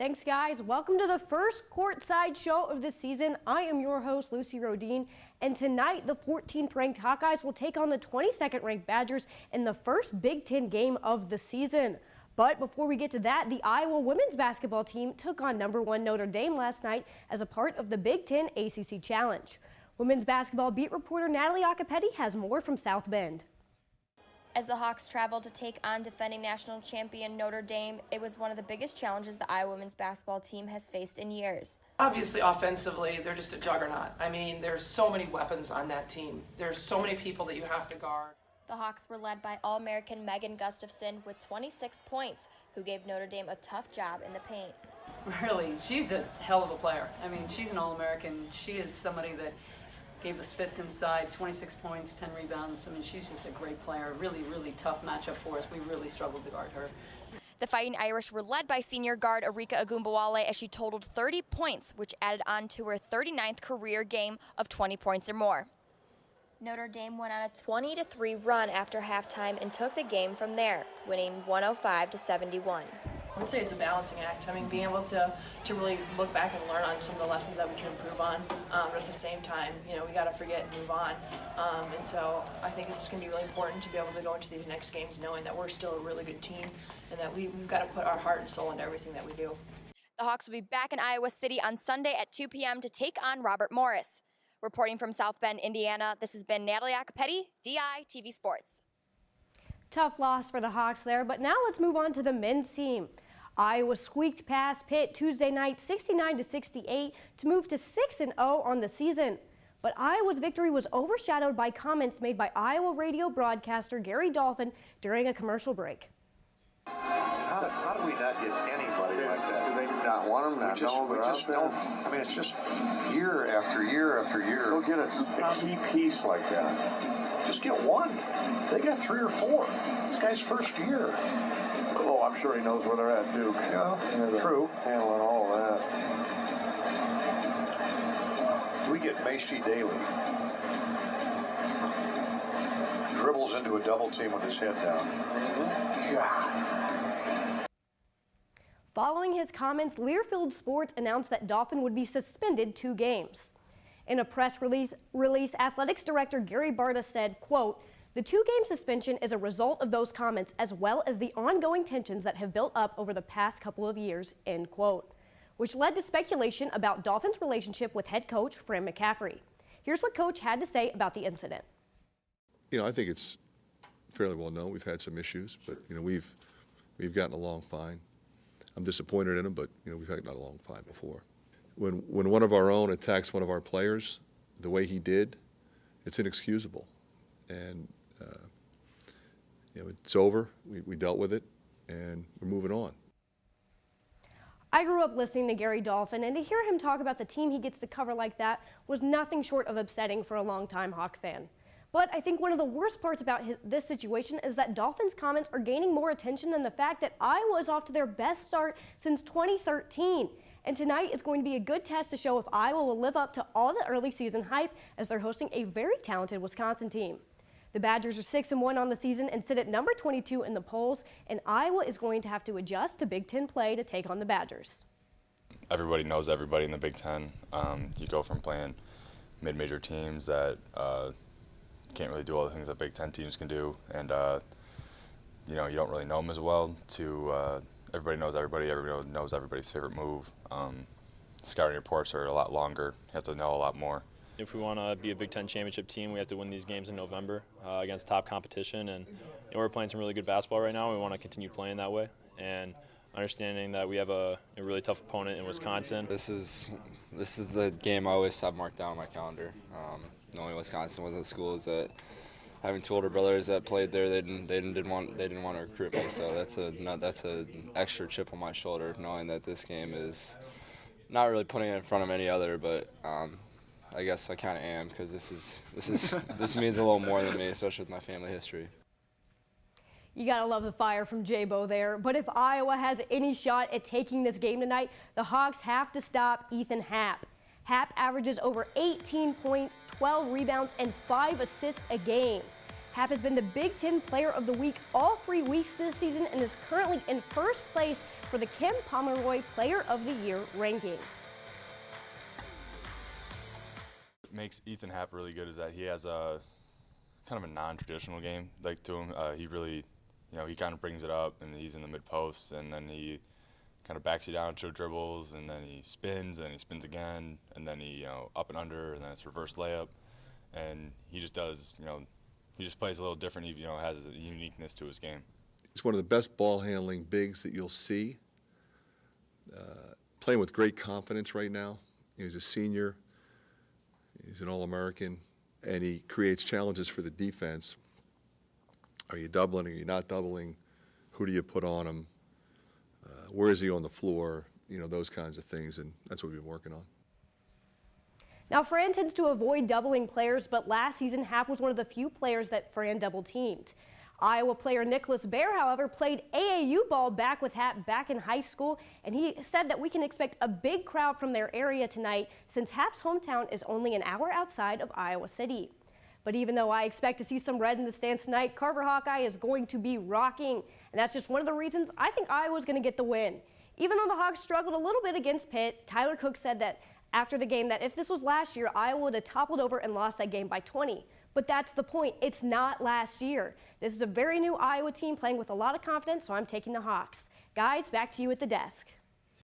Thanks, guys. Welcome to the first Courtside Show of the season. I am your host, Lucy Rohden, and tonight the 14th ranked Hawkeyes will take on the 22nd ranked Badgers in the first Big Ten game of the season. But before we get to that, the Iowa women's basketball team took on #1 Notre Dame last night as a part of the Big Ten ACC Challenge. Women's basketball beat reporter Natalie Iacopetti has more from South Bend. As the Hawks traveled to take on defending national champion Notre Dame, it was one of the biggest challenges the Iowa women's basketball team has faced in years. Obviously, offensively, they're just a juggernaut. I mean, there's so many weapons on that team. There's so many people that you have to guard. The Hawks were led by All-American Megan Gustafson with 26 points, who gave Notre Dame a tough job in the paint. Really, she's a hell of a player. I mean, she's an All-American. She is somebody that gave us fits inside, 26 points, 10 rebounds. I mean, she's just a great player. Really, really tough matchup for us. We really struggled to guard her. The Fighting Irish were led by senior guard Arika Agumbawale as she totaled 30 points, which added on to her 39th career game of 20 points or more. Notre Dame went on a 20-3 run after halftime and took the game from there, winning 105-71. I would say it's a balancing act. I mean, being able to really look back and learn on some of the lessons that we can improve on, but at the same time, you know, we got to forget and move on. And so I think it's just going to be really important to be able to go into these next games knowing that we're still a really good team and that we've got to put our heart and soul into everything that we do. The Hawks will be back in Iowa City on Sunday at 2 p.m. to take on Robert Morris. Reporting from South Bend, Indiana, this has been Natalie Iacopetti, DITV Sports. Tough loss for the Hawks there, but now let's move on to the men's team. Iowa squeaked past Pitt Tuesday night 69-68 to move to 6-0 on the season. But Iowa's victory was overshadowed by comments made by Iowa radio broadcaster Gary Dolphin during a commercial break. How do we not get anybody like that? Do they not want them? We just don't. I mean, it's just year after year after year. Go get a key piece like that. Just get one. They got 3 or 4. This guy's first year. Oh, I'm sure he knows where they're at, Duke. Yeah, true. Handling all of that. We get Macy Daly. Dribbles into a double team with his head down. God. Following his comments, Learfield Sports announced that Dolphin would be suspended 2 games. In a press release, Athletics Director Gary Barta said, quote, "The 2-game suspension is a result of those comments as well as the ongoing tensions that have built up over the past couple of years," end quote, which led to speculation about Dolphins' relationship with head coach Fran McCaffrey. Here's what Coach had to say about the incident. You know, I think it's fairly well known. We've had some issues, but, you know, we've gotten along fine. I'm disappointed in him, but, you know, we've gotten along fine before. When one of our own attacks one of our players the way he did, it's inexcusable. And, you know, it's over. We dealt with it, and we're moving on. I grew up listening to Gary Dolphin, and to hear him talk about the team he gets to cover like that was nothing short of upsetting for a longtime Hawk fan. But I think one of the worst parts about this situation is that Dolphins' comments are gaining more attention than the fact that Iowa is off to their best start since 2013. And tonight is going to be a good test to show if Iowa will live up to all the early season hype as they're hosting a very talented Wisconsin team. The Badgers are 6-1 on the season and sit at number 22 in the polls, and Iowa is going to have to adjust to Big Ten play to take on the Badgers. Everybody knows everybody in the Big Ten. You go from playing mid-major teams that can't really do all the things that Big Ten teams can do, and you know, you don't really know them as well, to everybody knows everybody knows everybody's favorite move. Scouting reports are a lot longer. You have to know a lot more. If we want to be a Big Ten championship team, we have to win these games in November against top competition, and you know, we're playing some really good basketball right now. We want to continue playing that way, and understanding that we have a really tough opponent in Wisconsin. This is the game I always have marked down on my calendar. Knowing Wisconsin was a school that, having 2 older brothers that played there, they didn't want to recruit me. So that's an extra chip on my shoulder, knowing that this game is not really putting it in front of any other, but I guess I kind of am, because this means a little more than me, especially with my family history. You gotta love the fire from J-Bo there. But if Iowa has any shot at taking this game tonight, the Hawks have to stop Ethan Happ. Happ averages over 18 points, 12 rebounds, and 5 assists a game. Happ has been the Big Ten Player of the Week all 3 weeks this season and is currently in first place for the Kim Pomeroy Player of the Year rankings. What makes Ethan Happ really good is that he has a kind of a non-traditional game like to him. He really, he kind of brings it up and he's in the mid post and then he kind of backs you down to dribbles and then he spins and he spins again and then he up and under and then it's reverse layup and he just does he just plays a little different. He has a uniqueness to his game. He's one of the best ball handling bigs that you'll see. Playing with great confidence right now. He's a senior. He's an All-American, and he creates challenges for the defense. Are you doubling? Are you not doubling? Who do you put on him? Where is he on the floor? Those kinds of things, and that's what we've been working on. Now, Fran tends to avoid doubling players, but last season, Happ was one of the few players that Fran double-teamed. Iowa player Nicholas Bear, however, played AAU ball back with Happ back in high school, and he said that we can expect a big crowd from their area tonight since Happ's hometown is only an hour outside of Iowa City. But even though I expect to see some red in the stands tonight, Carver Hawkeye is going to be rocking, and that's just one of the reasons I think Iowa's going to get the win. Even though the Hawks struggled a little bit against Pitt, Tyler Cook said that after the game that if this was last year, Iowa would have toppled over and lost that game by 20. But that's the point. It's not last year. This is a very new Iowa team playing with a lot of confidence, so I'm taking the Hawks. Guys, back to you at the desk.